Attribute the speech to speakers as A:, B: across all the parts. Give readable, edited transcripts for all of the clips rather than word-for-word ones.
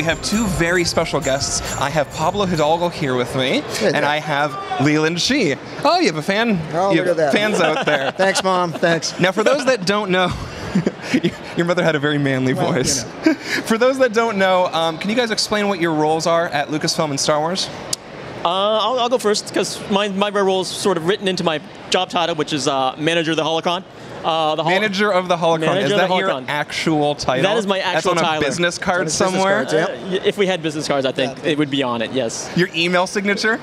A: we have two very special guests. I have Pablo Hidalgo here with me, and I have Leland Chee. Oh, you have a fan?
B: Oh,
A: you
B: look at that.
A: Fans out there.
B: Thanks, Mom. Thanks.
A: Now, for those that don't know, your mother had a very manly voice. You know. For those that don't know, can you guys explain what your roles are at Lucasfilm and Star Wars?
C: I'll go first, because my role is sort of written into my job title, which is Manager of the Holocron.
A: Manager of the Holocron.
C: Manager
A: is that
C: of the
A: your
C: Holocron.
A: actual title?
C: That is my actual
A: title. That's on a
C: title.
A: business card somewhere?
B: Business cards,
C: If we had business cards, I think it would be on it, yes.
A: Your email signature?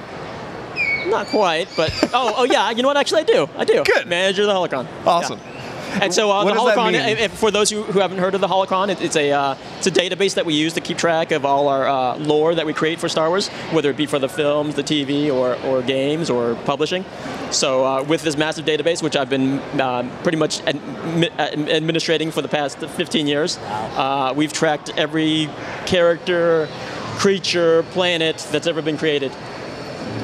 C: Not quite, but... oh yeah, you know what? Actually, I do.
A: Good.
C: Manager of the Holocron.
A: Awesome.
C: Yeah. And so
A: what
C: the
A: does that
C: Holocron,
A: mean?
C: for those who haven't heard of the Holocron, it's a database that we use to keep track of all our lore that we create for Star Wars, whether it be for the films, the TV, or games, or publishing. So with this massive database, which I've been pretty much administrating for the past 15 years, we've tracked every character, creature, planet that's ever been created.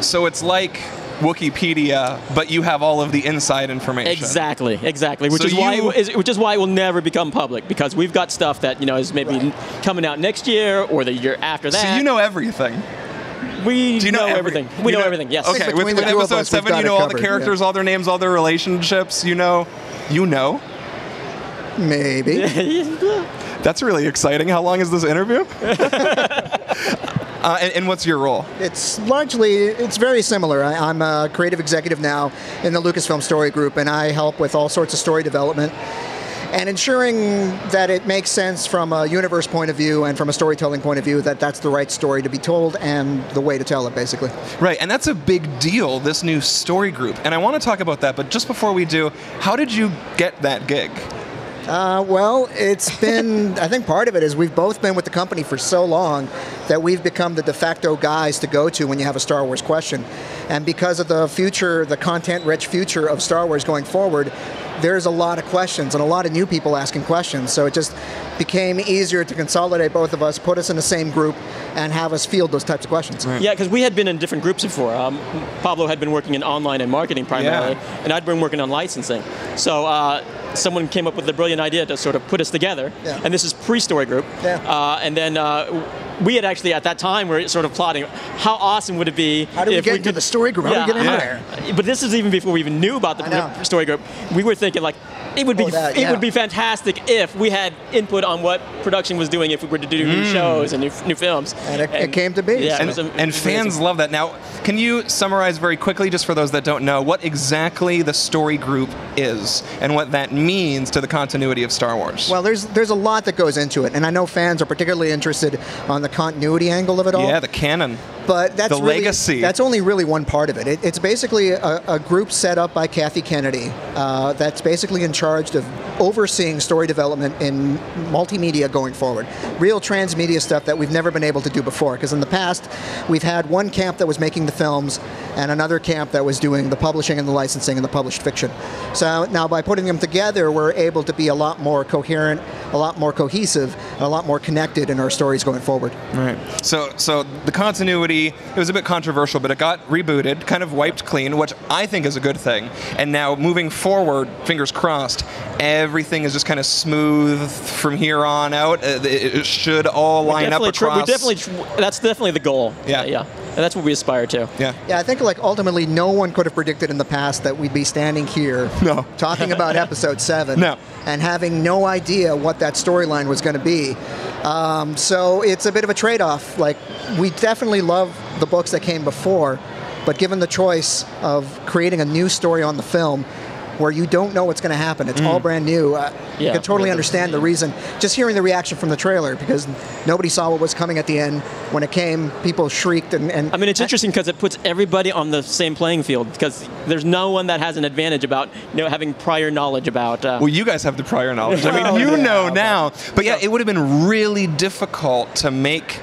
A: So it's like Wikipedia, but you have all of the inside information.
C: Exactly. Which is why it will never become public, because we've got stuff that is maybe coming out next year or the year after that.
A: So you know everything.
C: We know everything. We know everything. Yes.
A: Okay. With episode 7, you know all the characters, all their names, all their relationships. You know.
B: Maybe.
A: That's really exciting. How long is this interview? And what's your role?
B: It's very similar. I'm a creative executive now in the Lucasfilm Story Group, and I help with all sorts of story development and ensuring that it makes sense from a universe point of view and from a storytelling point of view, that that's the right story to be told and the way to tell it, basically.
A: Right, and that's a big deal, this new story group. And I want to talk about that, but just before we do, how did you get that gig?
B: Well, it's been, I think part of it is we've both been with the company for so long that we've become the de facto guys to go to when you have a Star Wars question. And because of the future, the content-rich future of Star Wars going forward, there's a lot of questions and a lot of new people asking questions. So it just became easier to consolidate both of us, put us in the same group, and have us field those types of questions.
C: Right. Yeah, because we had been in different groups before. Pablo had been working in online and marketing primarily, and I'd been working on licensing. So someone came up with the brilliant idea to sort of put us together, and this is pre-story group. And then we had actually, at that time, were sort of plotting, how awesome would it be
B: How do we get into the story group? How do we get in there?
C: But this is even before we even knew about the story group. We were thinking, like, it would be fantastic if we had input on what production was doing, if we were to do new shows and new films.
B: And it came to be.
C: Yeah,
A: and fans love that. Now, can you summarize very quickly, just for those that don't know, what exactly the story group is and what that means to the continuity of Star Wars?
B: Well, there's a lot that goes into it, and I know fans are particularly interested on the continuity angle of it all.
A: Yeah, the canon.
B: But that's
A: the legacy.
B: That's only really one part of it. It's basically a group set up by Kathy Kennedy that's basically in charge of overseeing story development in multimedia going forward. Real transmedia stuff that we've never been able to do before, because in the past we've had one camp that was making the films and another camp that was doing the publishing and the licensing and the published fiction. So now by putting them together, we're able to be a lot more coherent, a lot more cohesive, and a lot more connected in our stories going forward.
A: Right. So the continuity, it was a bit controversial, but it got rebooted, kind of wiped clean, which I think is a good thing. And now moving forward, fingers crossed, everything is just kind of smooth from here on out. It should all line up across.
C: That's definitely the goal. Yeah. And that's what we aspire to.
A: Yeah,
B: I think like ultimately no one could have predicted in the past that we'd be standing here talking about episode 7 and having no idea what that storyline was going to be. So it's a bit of a trade-off. Like, we definitely love the books that came before, but given the choice of creating a new story on the film where you don't know what's going to happen, it's all brand new, you can totally understand the reason, just hearing the reaction from the trailer, because nobody saw what was coming at the end. When it came, people shrieked. And
C: I mean, it's interesting because it puts everybody on the same playing field, because there's no one that has an advantage about having prior knowledge about...
A: Well, you guys have the prior knowledge. I mean, you know now. But yeah, it would have been really difficult to make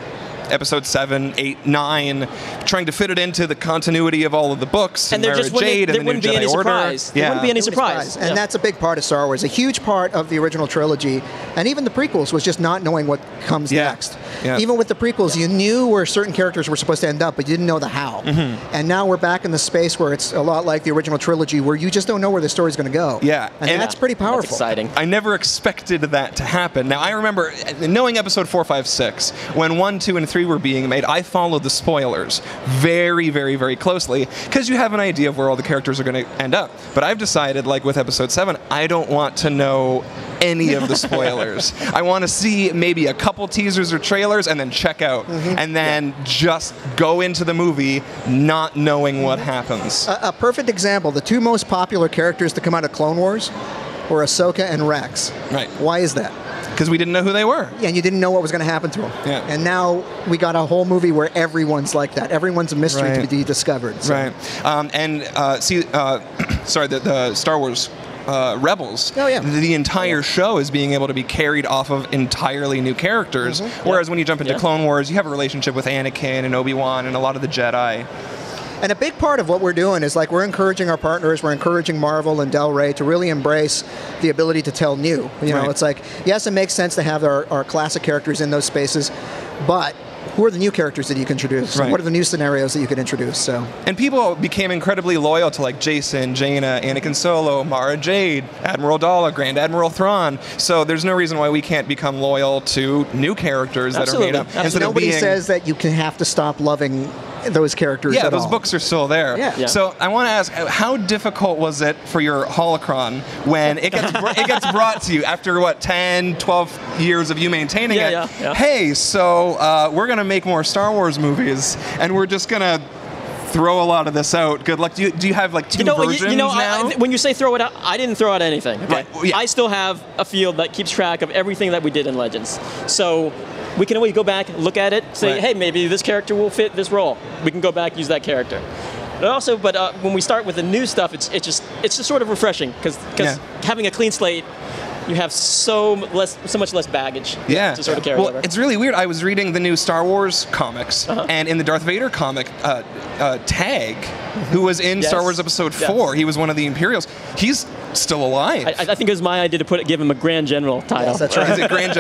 A: episode 7, 8, 9 trying to fit it into the continuity of all of the books and Mara Jade and the new Jedi Order.
C: There wouldn't be any surprise.
B: And that's a big part of Star Wars. A huge part of the original trilogy, and even the prequels, was just not knowing what comes next.
A: Yeah.
B: Even with the prequels, you knew where certain characters were supposed to end up, but you didn't know the how. And now we're back in the space where it's a lot like the original trilogy, where you just don't know where the story's going to go.
A: Yeah.
B: And that's pretty powerful.
C: That's exciting.
A: I never expected that to happen. Now, I remember knowing episode 4, 5, 6, when 1, 2, and 3 were being made, I followed the spoilers very, very, very closely, because you have an idea of where all the characters are going to end up. But I've decided, like with episode 7, I don't want to know any of the spoilers. I want to see maybe a couple teasers or trailers and then check out. And then just go into the movie not knowing what happens.
B: A perfect example, the two most popular characters to come out of Clone Wars were Ahsoka and Rex.
A: Right.
B: Why is that?
A: Because we didn't know who they were.
B: Yeah, and you didn't know what was going to happen to them.
A: Yeah.
B: And now we got a whole movie where everyone's like that. Everyone's a mystery to be discovered. So.
A: Right. Sorry, the Star Wars Rebels, the entire show is being able to be carried off of entirely new characters, whereas when you jump into Clone Wars, you have a relationship with Anakin and Obi-Wan and a lot of the Jedi.
B: And a big part of what we're doing is, like, we're encouraging our partners, we're encouraging Marvel and Del Rey to really embrace the ability to tell new. You know, it's like, yes, it makes sense to have our classic characters in those spaces, but who are the new characters that you can introduce? What are the new scenarios that you can introduce? So,
A: and people became incredibly loyal to, like, Jason, Jaina, Anakin Solo, Mara Jade, Admiral Daala, Grand Admiral Thrawn. So there's no reason why we can't become loyal to new characers that are made up. Instead
B: Nobody
A: of being,
B: says that you can have to stop loving those characters at
A: those
B: all.
A: books are still there.
B: Yeah.
A: So I want to ask, how difficult was it for your Holocron when it gets brought to you after, what, 10, 12 years of you maintaining it? Hey, so we're going to make more Star Wars movies, and we're just going to throw a lot of this out. Good luck. Do you have, like, two versions now?
C: When you say throw it out, I didn't throw out anything. Okay?
A: Right.
C: I still have a field that keeps track of everything that we did in Legends. So we can always go back, look at it, say, hey, maybe this character will fit this role. We can go back, use that character. But when we start with the new stuff, it's just sort of refreshing, because having a clean slate, you have so much less baggage to sort of carry over.
A: It's really weird. I was reading the new Star Wars comics, and in the Darth Vader comic, Tag, who was in Star Wars Episode 4, he was one of the Imperials. He's still alive.
C: I think it was my idea to give him a Grand General title.
B: Yes, that's right.
A: Is it Grand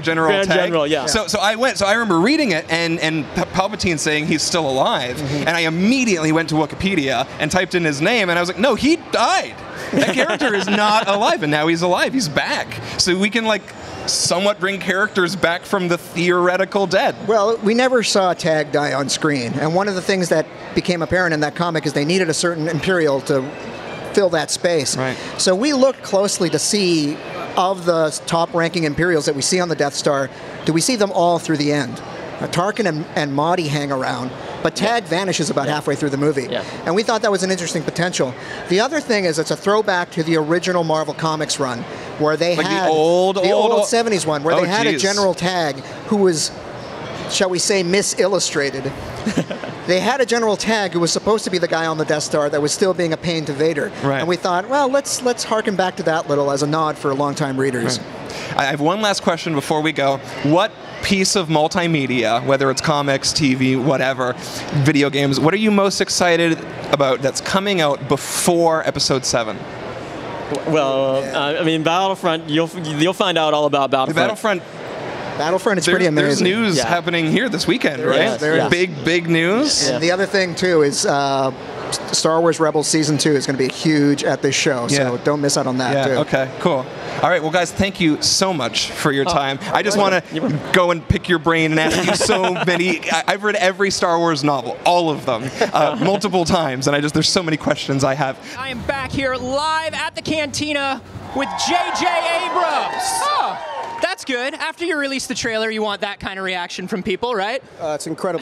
A: General
C: Grand
A: Tag?
C: General, yeah.
A: So I remember reading it and Palpatine saying he's still alive, and I immediately went to Wikipedia and typed in his name, and I was like, no, he died. That character is not alive, and now he's alive. He's back. So we can, like, somewhat bring characters back from the theoretical dead.
B: Well, we never saw Tag die on screen, and one of the things that became apparent in that comic is they needed a certain Imperial to fill that space.
A: Right.
B: So we looked closely to see, of the top-ranking Imperials that we see on the Death Star, do we see them all through the end? Tarkin and Mahdi hang around, but Tag vanishes about halfway through the movie. And we thought that was an interesting potential. The other thing is it's a throwback to the original Marvel Comics run, where they had
A: the old
B: 70s one, where they had a General Tag who was, shall we say, misillustrated. They had a General Tag who was supposed to be the guy on the Death Star that was still being a pain to Vader. And we thought, well, let's harken back to that little as a nod for longtime readers.
A: I have one last question before we go. What piece of multimedia, whether it's comics, TV, whatever, video games, what are you most excited about that's coming out before Episode 7?
C: Well, I mean, Battlefront, you'll find out all about Battlefront.
B: Battlefront is pretty amazing.
A: There's news happening here this weekend, right?
B: There is.
A: Big news.
B: And the other thing, too, is Star Wars Rebels Season 2 is going to be huge at this show, so don't miss out on that, too.
A: Okay, cool. All right, well, guys, thank you so much for your time. I just want to go and pick your brain and ask you so many. I've read every Star Wars novel, all of them, multiple times, and there's so many questions I have.
D: I am back here live at the Cantina with J.J. Abrams. Oh, that's good. After you release the trailer, you want that kind of reaction from people, right?
E: It's incredible.